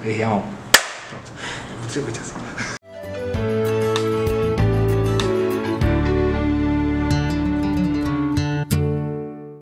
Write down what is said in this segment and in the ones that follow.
errei a mão. Pronto. Deixa eu ver assim.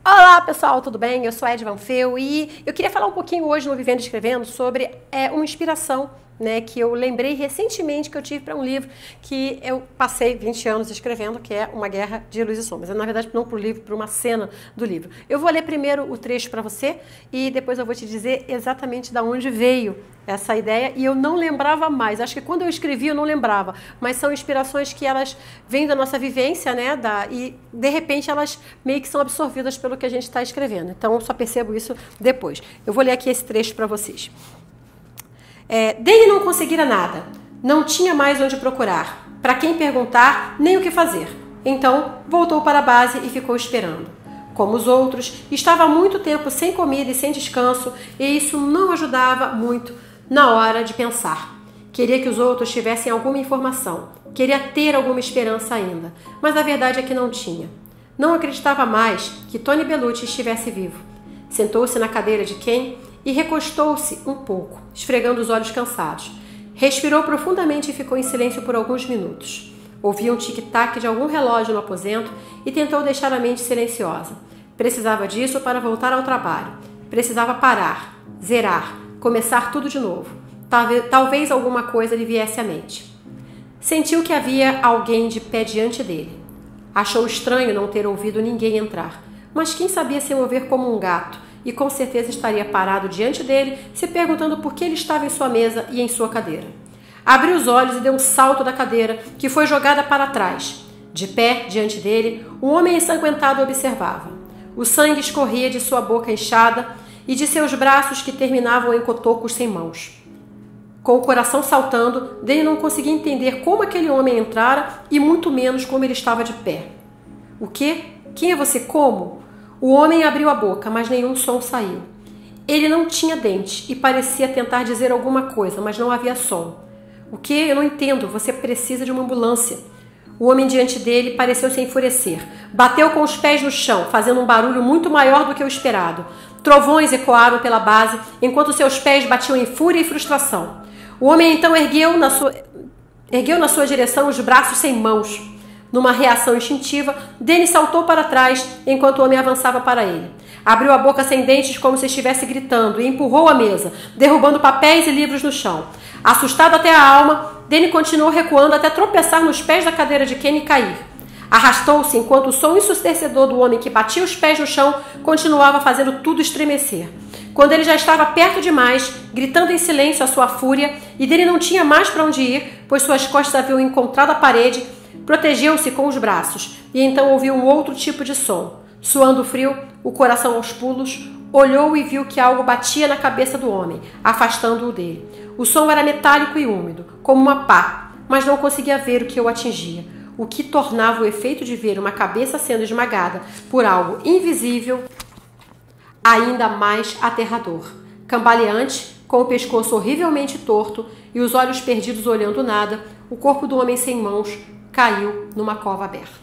Olá pessoal, tudo bem? Eu sou a Ed Van Feu e eu queria falar um pouquinho hoje no Vivendo e Escrevendo sobre uma inspiração, né, que eu lembrei recentemente que eu tive para um livro que eu passei 20 anos escrevendo, que é Uma Guerra de Luz e Sombras. Na verdade, não para o livro, para uma cena do livro. Eu vou ler primeiro o trecho para você e depois eu vou te dizer exatamente de onde veio essa ideia e eu não lembrava mais. Acho que quando eu escrevi eu não lembrava, mas são inspirações que elas vêm da nossa vivência, né, e de repente elas meio que são absorvidas pelo que a gente está escrevendo. Então eu só percebo isso depois. Eu vou ler aqui esse trecho para vocês. Dele não conseguira nada, não tinha mais onde procurar, para quem perguntar, nem o que fazer. Então voltou para a base e ficou esperando. Como os outros, estava há muito tempo sem comida e sem descanso, e isso não ajudava muito na hora de pensar. Queria que os outros tivessem alguma informação, queria ter alguma esperança ainda, mas a verdade é que não tinha. Não acreditava mais que Tony Bellucci estivesse vivo. Sentou-se na cadeira de Ken e recostou-se um pouco, esfregando os olhos cansados. Respirou profundamente e ficou em silêncio por alguns minutos. Ouvia um tic-tac de algum relógio no aposento e tentou deixar a mente silenciosa. Precisava disso para voltar ao trabalho. Precisava parar, zerar, começar tudo de novo. Talvez alguma coisa lhe viesse à mente. Sentiu que havia alguém de pé diante dele. Achou estranho não ter ouvido ninguém entrar, mas quem sabia se mover como um gato, e com certeza estaria parado diante dele, se perguntando por que ele estava em sua mesa e em sua cadeira. Abriu os olhos e deu um salto da cadeira, que foi jogada para trás. De pé, diante dele, um homem ensanguentado observava. O sangue escorria de sua boca inchada e de seus braços que terminavam em cotocos sem mãos. Com o coração saltando, Danny não conseguia entender como aquele homem entrara e muito menos como ele estava de pé. O quê? Quem é você? Como? O homem abriu a boca, mas nenhum som saiu. Ele não tinha dente e parecia tentar dizer alguma coisa, mas não havia som. O quê? Eu não entendo. Você precisa de uma ambulância. O homem diante dele pareceu se enfurecer. Bateu com os pés no chão, fazendo um barulho muito maior do que o esperado. Trovões ecoaram pela base, enquanto seus pés batiam em fúria e frustração. O homem então ergueu na sua direção os braços sem mãos. Numa reação instintiva, Danny saltou para trás enquanto o homem avançava para ele. Abriu a boca sem dentes como se estivesse gritando e empurrou a mesa, derrubando papéis e livros no chão. Assustado até a alma, Danny continuou recuando até tropeçar nos pés da cadeira de Ken e cair. Arrastou-se enquanto o som ensurdecedor do homem que batia os pés no chão continuava fazendo tudo estremecer. Quando ele já estava perto demais, gritando em silêncio a sua fúria, e Danny não tinha mais para onde ir, pois suas costas haviam encontrado a parede, protegeu-se com os braços e então ouviu um outro tipo de som. Suando frio, o coração aos pulos, olhou e viu que algo batia na cabeça do homem, afastando-o dele. O som era metálico e úmido, como uma pá, mas não conseguia ver o que o atingia, o que tornava o efeito de ver uma cabeça sendo esmagada por algo invisível ainda mais aterrador. Cambaleante, com o pescoço horrivelmente torto e os olhos perdidos olhando nada, o corpo do homem sem mãos caiu numa cova aberta.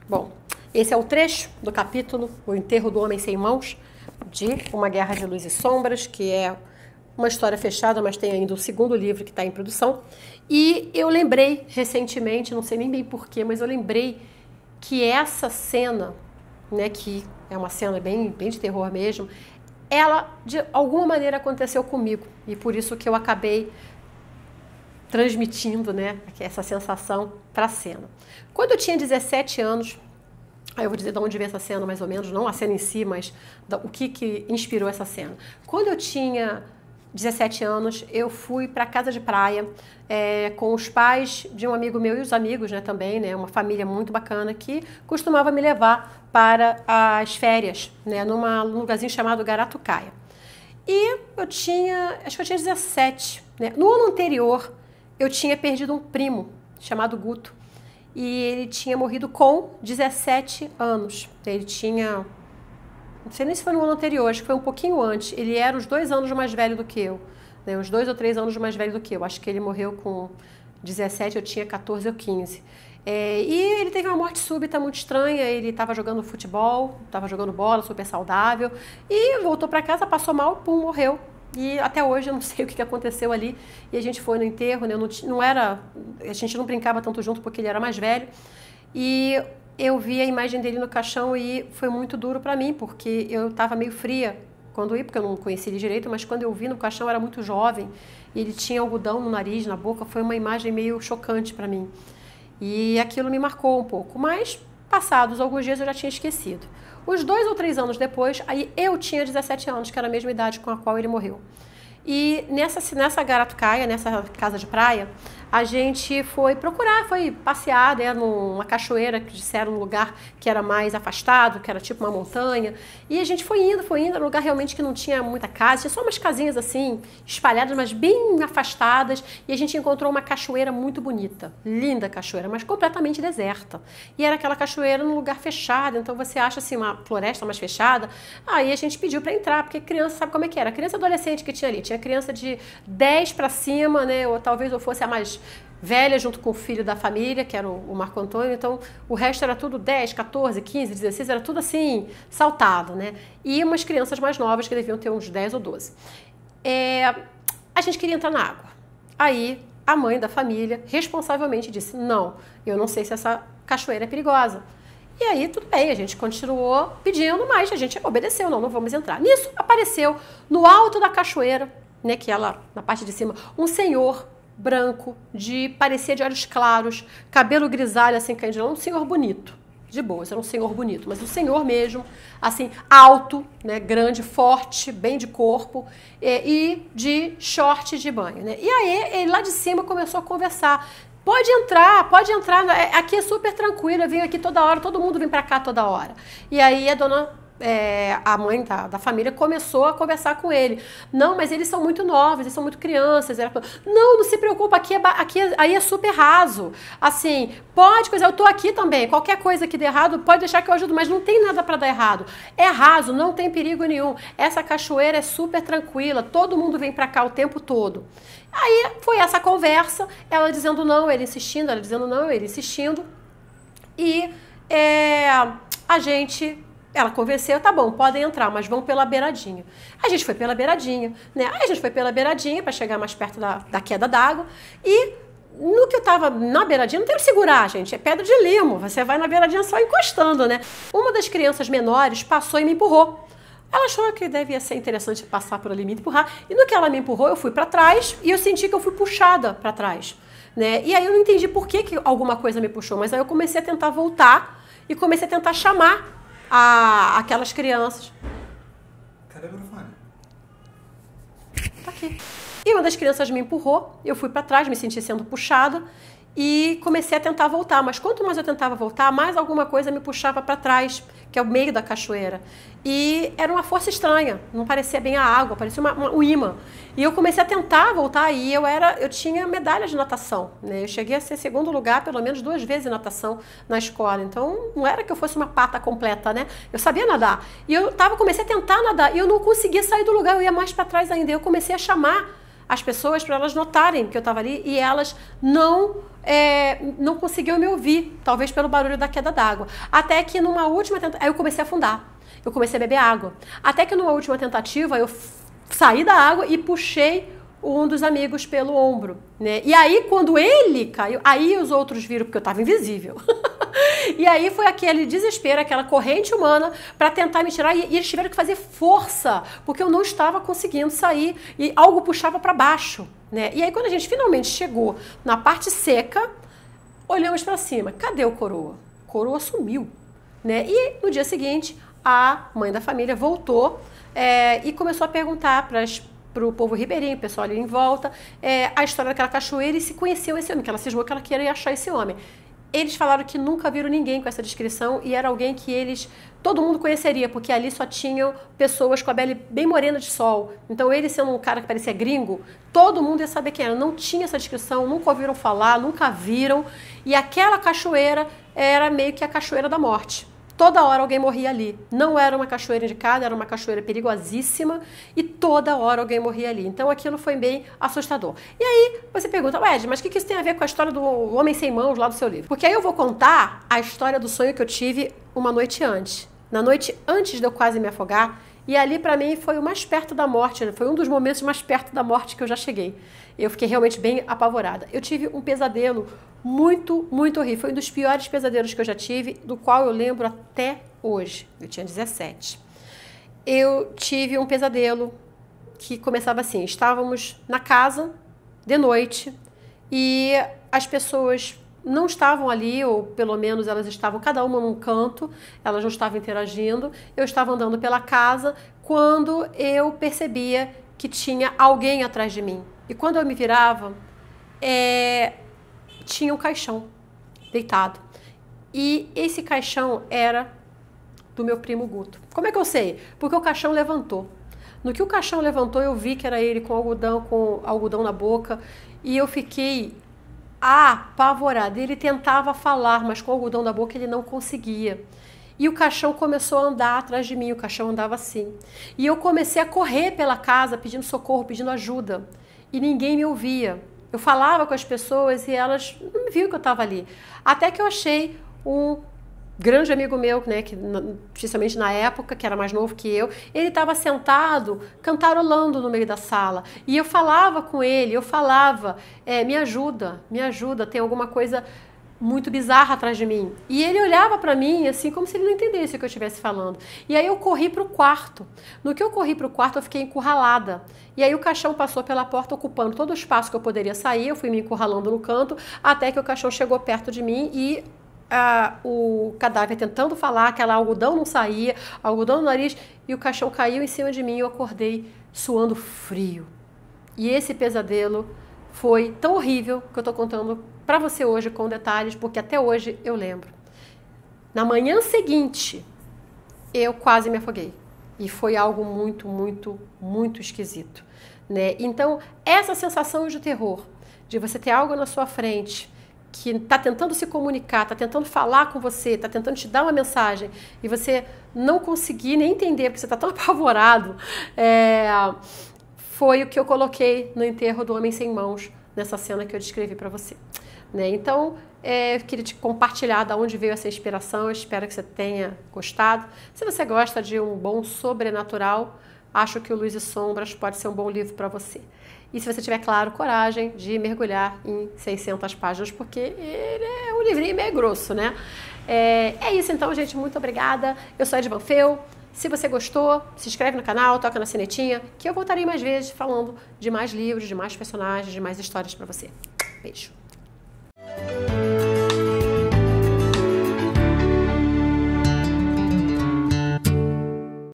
Bom, esse é o trecho do capítulo O Enterro do Homem Sem Mãos, de Uma Guerra de Luz e Sombras, que é uma história fechada, mas tem ainda o segundo livro que está em produção. E eu lembrei recentemente, não sei nem bem porquê, mas eu lembrei que essa cena, né, que é uma cena bem de terror mesmo, ela de alguma maneira aconteceu comigo. E por isso que eu acabei transmitindo, né, essa sensação para a cena. Quando eu tinha 17 anos, aí eu vou dizer de onde veio essa cena mais ou menos, não a cena em si, mas o que inspirou essa cena. Quando eu tinha 17 anos, eu fui para a casa de praia com os pais de um amigo meu e os amigos, né, também, né, uma família muito bacana que costumava me levar para as férias, né, num lugarzinho chamado Garatucaia. E eu tinha, acho que eu tinha 17, né. No ano anterior, eu tinha perdido um primo chamado Guto e ele tinha morrido com 17 anos. Ele tinha, não sei nem se foi no ano anterior, acho que foi um pouquinho antes. Ele era uns 2 anos mais velho do que eu, né? Uns 2 ou 3 anos mais velho do que eu. Acho que ele morreu com 17, eu tinha 14 ou 15. E ele teve uma morte súbita muito estranha. Ele estava jogando futebol, estava jogando bola, super saudável, e voltou para casa, passou mal, pum, morreu. E até hoje eu não sei o que aconteceu ali. E a gente foi no enterro, né? A gente não brincava tanto junto porque ele era mais velho. E eu vi a imagem dele no caixão e foi muito duro para mim, porque eu estava meio fria quando eu ia, porque eu não conhecia ele direito, mas quando eu vi no caixão eu era muito jovem e ele tinha algodão no nariz, na boca. Foi uma imagem meio chocante para mim. E aquilo me marcou um pouco, mas passados alguns dias eu já tinha esquecido. Uns 2 ou 3 anos depois, aí eu tinha 17 anos, que era a mesma idade com a qual ele morreu. E nessa Garatucaia, nessa casa de praia, a gente foi procurar, foi passear, né, numa cachoeira, que disseram um lugar que era mais afastado, que era tipo uma montanha. E a gente foi indo, era um lugar realmente que não tinha muita casa, tinha só umas casinhas assim, espalhadas, mas bem afastadas. E a gente encontrou uma cachoeira muito bonita, linda cachoeira, mas completamente deserta. E era aquela cachoeira num lugar fechado, então você acha assim, uma floresta mais fechada. Aí a gente pediu para entrar, porque criança sabe como é que era, criança adolescente que tinha ali, tinha criança de 10 para cima, né, ou talvez eu fosse a mais velha junto com o filho da família, que era o Marco Antônio, então o resto era tudo 10, 14, 15, 16, era tudo assim, saltado, né? E umas crianças mais novas que deviam ter uns 10 ou 12. A gente queria entrar na água. Aí a mãe da família responsavelmente disse, não, eu não sei se essa cachoeira é perigosa. E aí tudo bem, a gente continuou pedindo, mas a gente obedeceu, não vamos entrar. Nisso apareceu no alto da cachoeira, né, que ela na parte de cima, um senhor branco, parecia de olhos claros, cabelo grisalho assim, caindo, um senhor bonito, de boas, era um senhor bonito, mas um senhor mesmo, assim, alto, né, grande, forte, bem de corpo, e de short de banho, né? E aí ele lá de cima começou a conversar. Pode entrar, aqui é super tranquilo, eu venho aqui toda hora, todo mundo vem pra cá toda hora. E aí a mãe da família começou a conversar com ele. Não, mas eles são muito novos, eles são muito crianças. Não se preocupa, aí é super raso. Assim, pode coisa, eu tô aqui também. Qualquer coisa que dê errado, pode deixar que eu ajudo, mas não tem nada para dar errado. É raso, não tem perigo nenhum. Essa cachoeira é super tranquila, todo mundo vem para cá o tempo todo. Aí foi essa conversa, ela dizendo não, ele insistindo, ela dizendo não, ele insistindo. E ela convenceu, tá bom, podem entrar, mas vão pela beiradinha. A gente foi pela beiradinha, né? Aí a gente foi pela beiradinha para chegar mais perto da queda d'água. E no que eu tava na beiradinha, não tem o que segurar, gente, é pedra de limo. Você vai na beiradinha só encostando, né? Uma das crianças menores passou e me empurrou. Ela achou que devia ser interessante passar por ali e me empurrar. E no que ela me empurrou, eu fui para trás e eu senti que eu fui puxada para trás, né? E aí eu não entendi por que alguma coisa me puxou, mas aí eu comecei a tentar voltar e comecei a tentar chamar aquelas crianças. Cadê o microfone? Tá aqui. E uma das crianças me empurrou, eu fui para trás, me senti sendo puxada e comecei a tentar voltar. Mas quanto mais eu tentava voltar, mais alguma coisa me puxava para trás, que é o meio da cachoeira. E era uma força estranha, não parecia bem a água, parecia um imã. E eu comecei a tentar voltar e eu tinha medalha de natação, né? Eu cheguei a ser segundo lugar pelo menos 2 vezes em natação na escola. Então não era que eu fosse uma pata completa, né? Eu sabia nadar. E comecei a tentar nadar e eu não conseguia sair do lugar, eu ia mais para trás ainda. Eu comecei a chamar as pessoas para elas notarem que eu estava ali e elas não conseguiam me ouvir, talvez pelo barulho da queda d'água. Até que numa última tentativa, aí eu comecei a afundar. Eu comecei a beber água. Até que numa última tentativa, eu saí da água e puxei um dos amigos pelo ombro, né? E aí, quando ele caiu, aí os outros viram, porque eu estava invisível. E aí foi aquele desespero, aquela corrente humana para tentar me tirar. E eles tiveram que fazer força, porque eu não estava conseguindo sair. E algo puxava para baixo, né? E aí, quando a gente finalmente chegou na parte seca, olhamos para cima. Cadê o coroa? O coroa sumiu, né? E no dia seguinte, a mãe da família voltou e começou a perguntar para o povo ribeirinho, o pessoal ali em volta, a história daquela cachoeira e se conheciam esse homem, que ela cismou que ela queria achar esse homem. Eles falaram que nunca viram ninguém com essa descrição e era alguém que todo mundo conheceria, porque ali só tinham pessoas com a pele bem morena de sol. Então ele sendo um cara que parecia gringo, todo mundo ia saber quem era. Não tinha essa descrição, nunca ouviram falar, nunca viram. E aquela cachoeira era meio que a cachoeira da morte. Toda hora alguém morria ali. Não era uma cachoeira indicada, era uma cachoeira perigosíssima e toda hora alguém morria ali. Então aquilo foi bem assustador. E aí você pergunta, Ed, mas o que isso tem a ver com a história do Homem Sem Mãos lá do seu livro? Porque aí eu vou contar a história do sonho que eu tive uma noite antes. Na noite antes de eu quase me afogar, E ali para mim foi o mais perto da morte, foi um dos momentos mais perto da morte que eu já cheguei. Eu fiquei realmente bem apavorada. Eu tive um pesadelo muito, muito horrível. Foi um dos piores pesadelos que eu já tive, do qual eu lembro até hoje. Eu tinha 17. Eu tive um pesadelo que começava assim, estávamos na casa de noite e as pessoas não estavam ali, ou pelo menos elas estavam cada uma num canto, elas não estavam interagindo. Eu estava andando pela casa quando eu percebia que tinha alguém atrás de mim. E quando eu me virava, tinha um caixão deitado. E esse caixão era do meu primo Guto. Como é que eu sei? Porque o caixão levantou. No que o caixão levantou, eu vi que era ele com algodão na boca, e eu fiquei apavorada. Ele tentava falar, mas com algodão na boca ele não conseguia. E o caixão começou a andar atrás de mim, o caixão andava assim. E eu comecei a correr pela casa pedindo socorro, pedindo ajuda. E ninguém me ouvia. Eu falava com as pessoas e elas não me viam que eu estava ali. Até que eu achei um grande amigo meu, né, que principalmente na época, que era mais novo que eu, ele estava sentado, cantarolando no meio da sala. E eu falava com ele, me ajuda, tem alguma coisa muito bizarra atrás de mim. E ele olhava para mim, assim, como se ele não entendesse o que eu estivesse falando. E aí eu corri para o quarto. No que eu corri para o quarto, eu fiquei encurralada. E aí o caixão passou pela porta, ocupando todo o espaço que eu poderia sair. Eu fui me encurralando no canto, até que o caixão chegou perto de mim e o cadáver tentando falar, aquela algodão não saía, algodão no nariz, e o caixão caiu em cima de mim e eu acordei suando frio. E esse pesadelo foi tão horrível que eu estou contando para você hoje com detalhes, porque até hoje eu lembro. Na manhã seguinte, eu quase me afoguei. E foi algo muito, muito, muito esquisito, né? Então, essa sensação de terror, de você ter algo na sua frente que está tentando se comunicar, está tentando falar com você, está tentando te dar uma mensagem e você não conseguir nem entender porque você está tão apavorado, foi o que eu coloquei no enterro do Homem Sem Mãos, nessa cena que eu descrevi para você, né? Então, eu queria te compartilhar de onde veio essa inspiração, eu espero que você tenha gostado. Se você gosta de um bom sobrenatural, acho que o Luz e Sombras pode ser um bom livro para você. E se você tiver, claro, coragem de mergulhar em 600 páginas, porque ele é um livrinho meio grosso, né? É isso então, gente. Muito obrigada. Eu sou a Ed Van Fel. Se você gostou, se inscreve no canal, toca na sinetinha, que eu voltarei mais vezes falando de mais livros, de mais personagens, de mais histórias para você. Beijo.